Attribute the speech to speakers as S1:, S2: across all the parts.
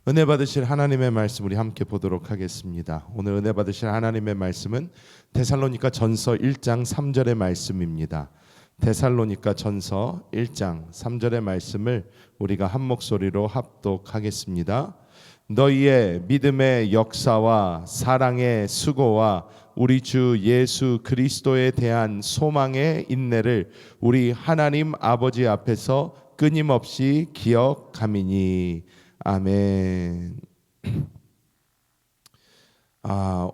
S1: 은혜 받으실 하나님의 말씀 우리 함께 보도록 하겠습니다. 오늘 은혜 받으실 하나님의 말씀은 데살로니가 전서 1장 3절의 말씀입니다. 데살로니가 전서 1장 3절의 말씀을 우리가 한 목소리로 합독하겠습니다. 너희의 믿음의 역사와 사랑의 수고와 우리 주 예수 그리스도에 대한 소망의 인내를 우리 하나님 아버지 앞에서 끊임없이 기억함이니. 아멘.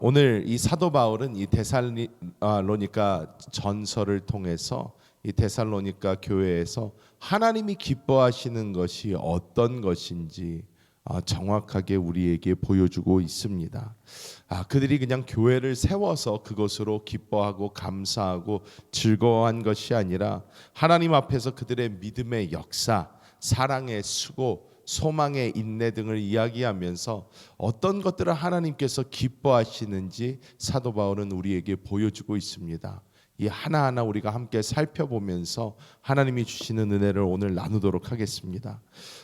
S1: 오늘 이 사도 바울은 이 데살로니가 전서를 통해서 이 데살로니가 교회에서 하나님이 기뻐하시는 것이 어떤 것인지 정확하게 우리에게 보여주고 있습니다. 그들이 그냥 교회를 세워서 그것으로 기뻐하고 감사하고 즐거워한 것이 아니라 하나님 앞에서 그들의 믿음의 역사, 사랑의 수고, 소망의 인내 등을 이야기하면서 어떤 것들을 하나님께서 기뻐하시는지 사도 바울은 우리에게 보여주고 있습니다. 이 하나하나 우리가 함께 살펴보면서 하나님이 주시는 은혜를 오늘 나누도록 하겠습니다.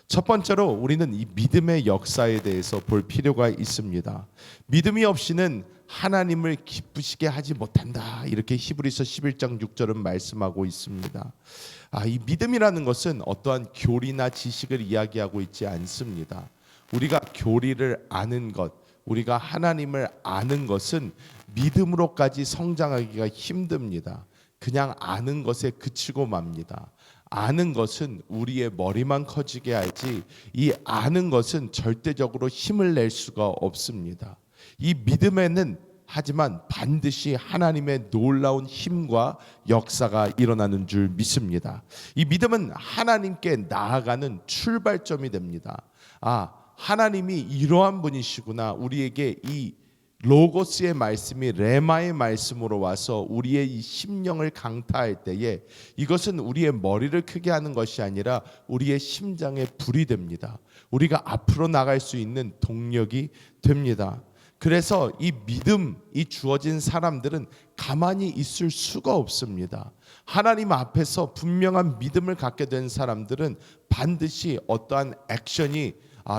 S1: 첫 번째로 우리는 이 믿음의 역사에 대해서 볼 필요가 있습니다. 믿음이 없이는 하나님을 기쁘시게 하지 못한다. 이렇게 히브리서 11장 6절은 말씀하고 있습니다. 이 믿음이라는 것은 어떠한 교리나 지식을 이야기하고 있지 않습니다. 우리가 교리를 아는 것, 우리가 하나님을 아는 것은 믿음으로까지 성장하기가 힘듭니다. 그냥 아는 것에 그치고 맙니다. 아는 것은 우리의 머리만 커지게 하지 이 아는 것은 절대적으로 힘을 낼 수가 없습니다. 이 믿음에는 하지만 반드시 하나님의 놀라운 힘과 역사가 일어나는 줄 믿습니다. 이 믿음은 하나님께 나아가는 출발점이 됩니다. 하나님이 이러한 분이시구나. 우리에게 이 로고스의 말씀이 레마의 말씀으로 와서 우리의 이 심령을 강타할 때에 이것은 우리의 머리를 크게 하는 것이 아니라 우리의 심장에 불이 됩니다. 우리가 앞으로 나갈 수 있는 동력이 됩니다. 그래서 이 믿음이 주어진 사람들은 가만히 있을 수가 없습니다. 하나님 앞에서 분명한 믿음을 갖게 된 사람들은 반드시 어떠한 액션이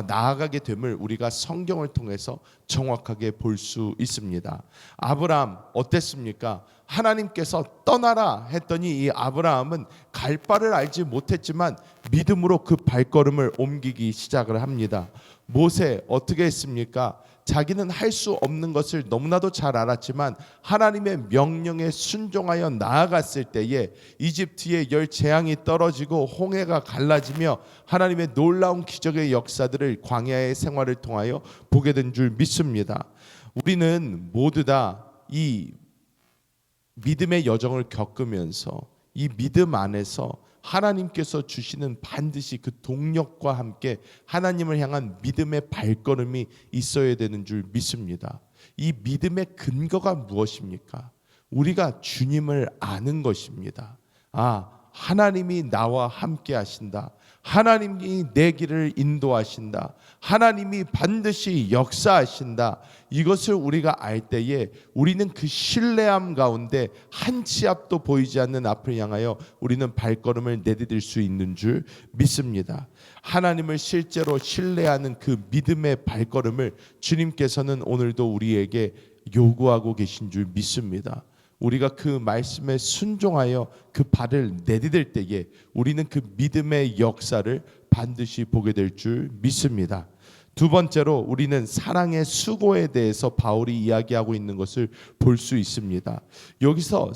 S1: 나아가게 됨을 우리가 성경을 통해서 정확하게 볼 수 있습니다. 아브라함 어땠습니까? 하나님께서 떠나라 했더니 이 아브라함은 갈 바를 알지 못했지만 믿음으로 그 발걸음을 옮기기 시작을 합니다. 모세 어떻게 했습니까? 자기는 할 수 없는 것을 너무나도 잘 알았지만 하나님의 명령에 순종하여 나아갔을 때에 이집트의 열 재앙이 떨어지고 홍해가 갈라지며 하나님의 놀라운 기적의 역사들을 광야의 생활을 통하여 보게 된 줄 믿습니다. 우리는 모두 다 이 믿음의 여정을 겪으면서 이 믿음 안에서 하나님께서 주시는 반드시 그 동력과 함께 하나님을 향한 믿음의 발걸음이 있어야 되는 줄 믿습니다. 이 믿음의 근거가 무엇입니까? 우리가 주님을 아는 것입니다. 하나님이 나와 함께 하신다. 하나님이 내 길을 인도하신다. 하나님이 반드시 역사하신다. 이것을 우리가 알 때에 우리는 그 신뢰함 가운데 한 치 앞도 보이지 않는 앞을 향하여 우리는 발걸음을 내디딜 수 있는 줄 믿습니다. 하나님을 실제로 신뢰하는 그 믿음의 발걸음을 주님께서는 오늘도 우리에게 요구하고 계신 줄 믿습니다. 우리가 그 말씀에 순종하여 그 발을 내디딜 때에 우리는 그 믿음의 역사를 반드시 보게 될 줄 믿습니다. 두 번째로 우리는 사랑의 수고에 대해서 바울이 이야기하고 있는 것을 볼 수 있습니다. 여기서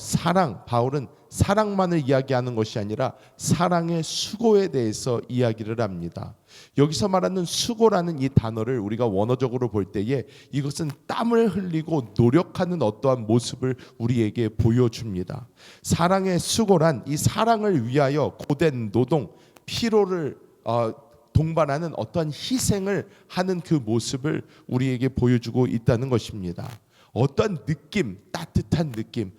S1: 바울은 사랑만을 이야기하는 것이 아니라 사랑의 수고에 대해서 이야기를 합니다. 여기서 말하는 수고라는 이 단어를 우리가 원어적으로 볼 때에 이것은 땀을 흘리고 노력하는 어떠한 모습을 우리에게 보여줍니다. 사랑의 수고란 이 사랑을 위하여 고된 노동, 피로를 동반하는 어떠한 희생을 하는 그 모습을 우리에게 보여주고 있다는 것입니다. 어떤 느낌, 따뜻한 느낌,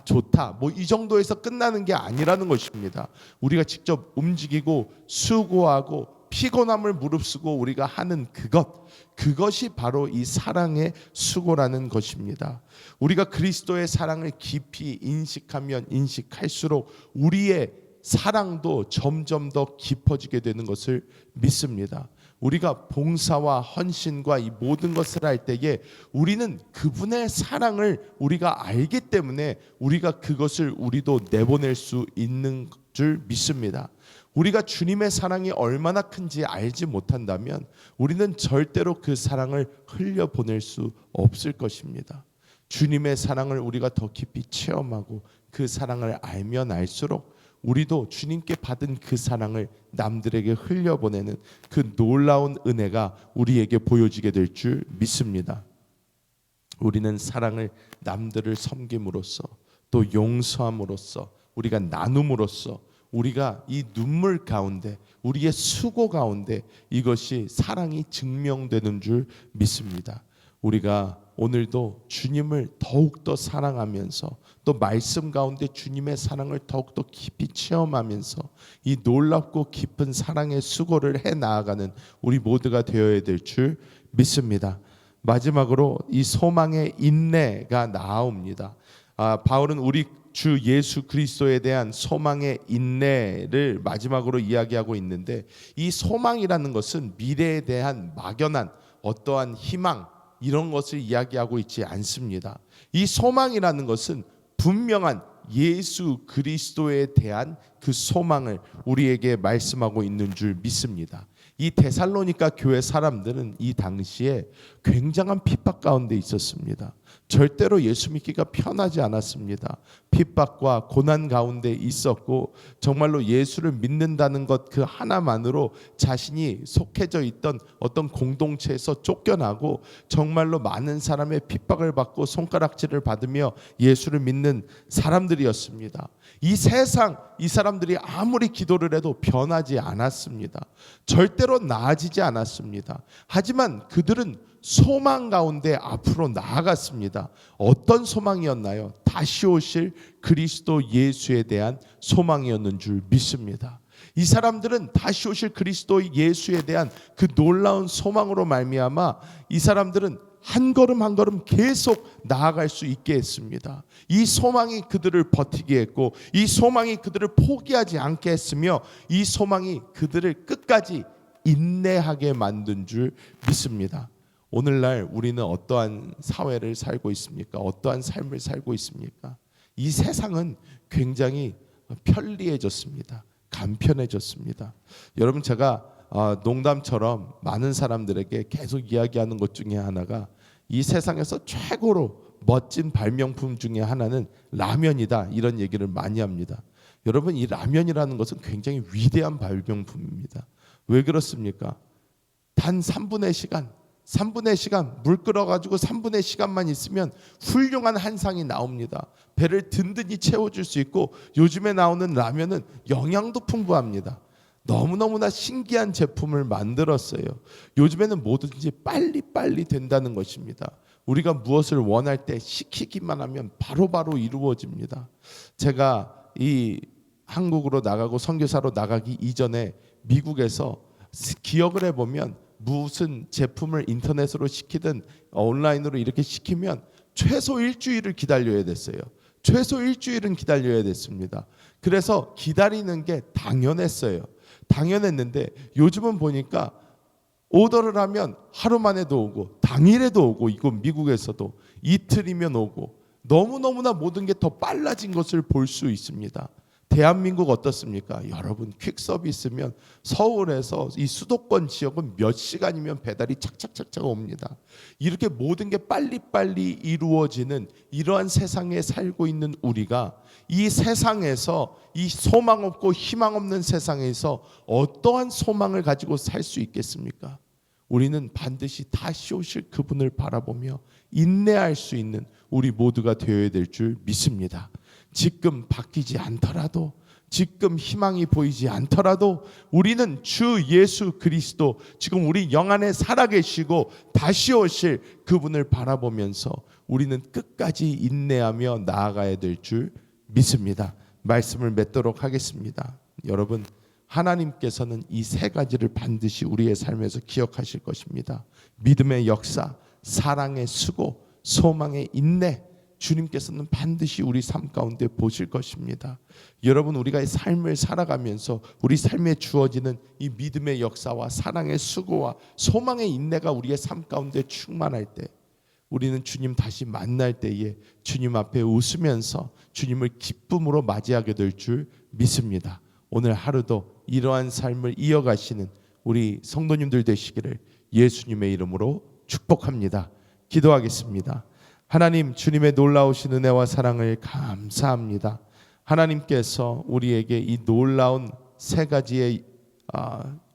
S1: 좋다, 이 정도에서 끝나는 게 아니라는 것입니다. 우리가 직접 움직이고 수고하고 피곤함을 무릅쓰고 우리가 하는 그것이 바로 이 사랑의 수고라는 것입니다. 우리가 그리스도의 사랑을 깊이 인식하면 인식할수록 우리의 사랑도 점점 더 깊어지게 되는 것을 믿습니다. 우리가 봉사와 헌신과 이 모든 것을 할 때에 우리는 그분의 사랑을 우리가 알기 때문에 우리가 그것을 우리도 내보낼 수 있는 줄 믿습니다. 우리가 주님의 사랑이 얼마나 큰지 알지 못한다면 우리는 절대로 그 사랑을 흘려보낼 수 없을 것입니다. 주님의 사랑을 우리가 더 깊이 체험하고 그 사랑을 알면 알수록 우리도 주님께 받은 그 사랑을 남들에게 흘려보내는 그 놀라운 은혜가 우리에게 보여지게 될 줄 믿습니다. 우리는 사랑을 남들을 섬김으로써 또 용서함으로써 우리가 나눔으로써 우리가 이 눈물 가운데 우리의 수고 가운데 이것이 사랑이 증명되는 줄 믿습니다. 우리가 오늘도 주님을 더욱더 사랑하면서 또 말씀 가운데 주님의 사랑을 더욱더 깊이 체험하면서 이 놀랍고 깊은 사랑의 수고를 해 나아가는 우리 모두가 되어야 될 줄 믿습니다. 마지막으로 이 소망의 인내가 나옵니다. 바울은 우리 주 예수 그리스도에 대한 소망의 인내를 마지막으로 이야기하고 있는데 이 소망이라는 것은 미래에 대한 막연한 어떠한 희망 이런 것을 이야기하고 있지 않습니다. 이 소망이라는 것은 분명한 예수 그리스도에 대한 그 소망을 우리에게 말씀하고 있는 줄 믿습니다. 이 데살로니가 교회 사람들은 이 당시에 굉장한 핍박 가운데 있었습니다. 절대로 예수 믿기가 편하지 않았습니다. 핍박과 고난 가운데 있었고 정말로 예수를 믿는다는 것 그 하나만으로 자신이 속해져 있던 어떤 공동체에서 쫓겨나고 정말로 많은 사람의 핍박을 받고 손가락질을 받으며 예수를 믿는 사람들이었습니다. 이 세상 이 사람들이 아무리 기도를 해도 변하지 않았습니다. 절대로 나아지지 않았습니다. 하지만 그들은 소망 가운데 앞으로 나아갔습니다. 어떤 소망이었나요? 다시 오실 그리스도 예수에 대한 소망이었는 줄 믿습니다. 이 사람들은 다시 오실 그리스도 예수에 대한 그 놀라운 소망으로 말미암아 이 사람들은 한 걸음 한 걸음 계속 나아갈 수 있게 했습니다. 이 소망이 그들을 버티게 했고 이 소망이 그들을 포기하지 않게 했으며 이 소망이 그들을 끝까지 인내하게 만든 줄 믿습니다. 오늘날 우리는 어떠한 사회를 살고 있습니까? 어떠한 삶을 살고 있습니까? 이 세상은 굉장히 편리해졌습니다. 간편해졌습니다. 여러분 제가 농담처럼 많은 사람들에게 계속 이야기하는 것 중에 하나가 이 세상에서 최고로 멋진 발명품 중에 하나는 라면이다 이런 얘기를 많이 합니다. 여러분 이 라면이라는 것은 굉장히 위대한 발명품입니다. 왜 그렇습니까? 단 3분의 시간 물 끓여가지고 3분의 시간만 있으면 훌륭한 한상이 나옵니다. 배를 든든히 채워줄 수 있고 요즘에 나오는 라면은 영양도 풍부합니다. 너무너무나 신기한 제품을 만들었어요. 요즘에는 뭐든지 빨리빨리 된다는 것입니다. 우리가 무엇을 원할 때 시키기만 하면 바로바로 이루어집니다. 제가 이 한국으로 나가고 선교사로 나가기 이전에 미국에서 기억을 해보면 무슨 제품을 인터넷으로 시키든 온라인으로 이렇게 시키면 최소 일주일을 기다려야 됐어요. 최소 일주일은 기다려야 됐습니다. 그래서 기다리는 게 당연했는데 요즘은 보니까 오더를 하면 하루 만에도 오고 당일에도 오고 이건 미국에서도 이틀이면 오고 너무너무나 모든 게 더 빨라진 것을 볼 수 있습니다. 대한민국 어떻습니까? 여러분 퀵서비스면 서울에서 이 수도권 지역은 몇 시간이면 배달이 착착착착 옵니다. 이렇게 모든 게 빨리빨리 이루어지는 이러한 세상에 살고 있는 우리가 이 세상에서 이 소망 없고 희망 없는 세상에서 어떠한 소망을 가지고 살 수 있겠습니까? 우리는 반드시 다시 오실 그분을 바라보며 인내할 수 있는 우리 모두가 되어야 될 줄 믿습니다. 지금 바뀌지 않더라도 지금 희망이 보이지 않더라도 우리는 주 예수 그리스도 지금 우리 영 안에 살아계시고 다시 오실 그분을 바라보면서 우리는 끝까지 인내하며 나아가야 될 줄 믿습니다. 말씀을 맺도록 하겠습니다. 여러분 하나님께서는 이 세 가지를 반드시 우리의 삶에서 기억하실 것입니다. 믿음의 역사, 사랑의 수고, 소망의 인내 주님께서는 반드시 우리 삶 가운데 보실 것입니다. 여러분, 우리가 삶을 살아가면서 우리 삶에 주어지는 이 믿음의 역사와 사랑의 수고와 소망의 인내가 우리의 삶 가운데 충만할 때, 우리는 주님 다시 만날 때에 주님 앞에 웃으면서 주님을 기쁨으로 맞이하게 될 줄 믿습니다. 오늘 하루도 이러한 삶을 이어가시는 우리 성도님들 되시기를 예수님의 이름으로 축복합니다. 기도하겠습니다. 하나님, 주님의 놀라우신 은혜와 사랑을 감사합니다. 하나님께서 우리에게 이 놀라운 세 가지의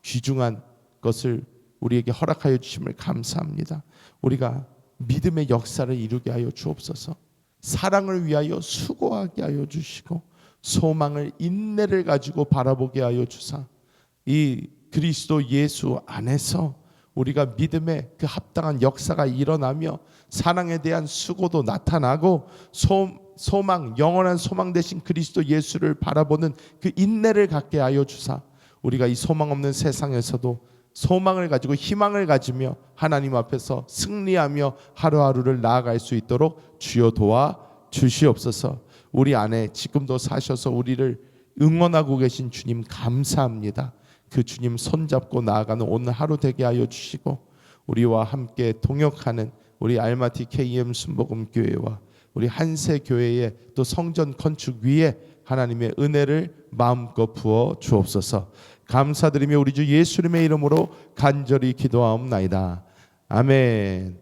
S1: 귀중한 것을 우리에게 허락하여 주심을 감사합니다. 우리가 믿음의 역사를 이루게 하여 주옵소서. 사랑을 위하여 수고하게 하여 주시고 소망을, 인내를 가지고 바라보게 하여 주사, 이 그리스도 예수 안에서 우리가 믿음의 그 합당한 역사가 일어나며 사랑에 대한 수고도 나타나고 소망, 영원한 소망 되신 그리스도 예수를 바라보는 그 인내를 갖게 하여 주사, 우리가 이 소망 없는 세상에서도 소망을 가지고 희망을 가지며 하나님 앞에서 승리하며 하루하루를 나아갈 수 있도록 주여 도와 주시옵소서. 우리 안에 지금도 사셔서 우리를 응원하고 계신 주님 감사합니다. 그 주님 손잡고 나아가는 오늘 하루 되게 하여 주시고, 우리와 함께 동역하는 우리 알마티 KM 순복음교회와 우리 한세교회의 또 성전 건축 위에 하나님의 은혜를 마음껏 부어 주옵소서. 감사드리며 우리 주 예수님의 이름으로 간절히 기도하옵나이다. 아멘.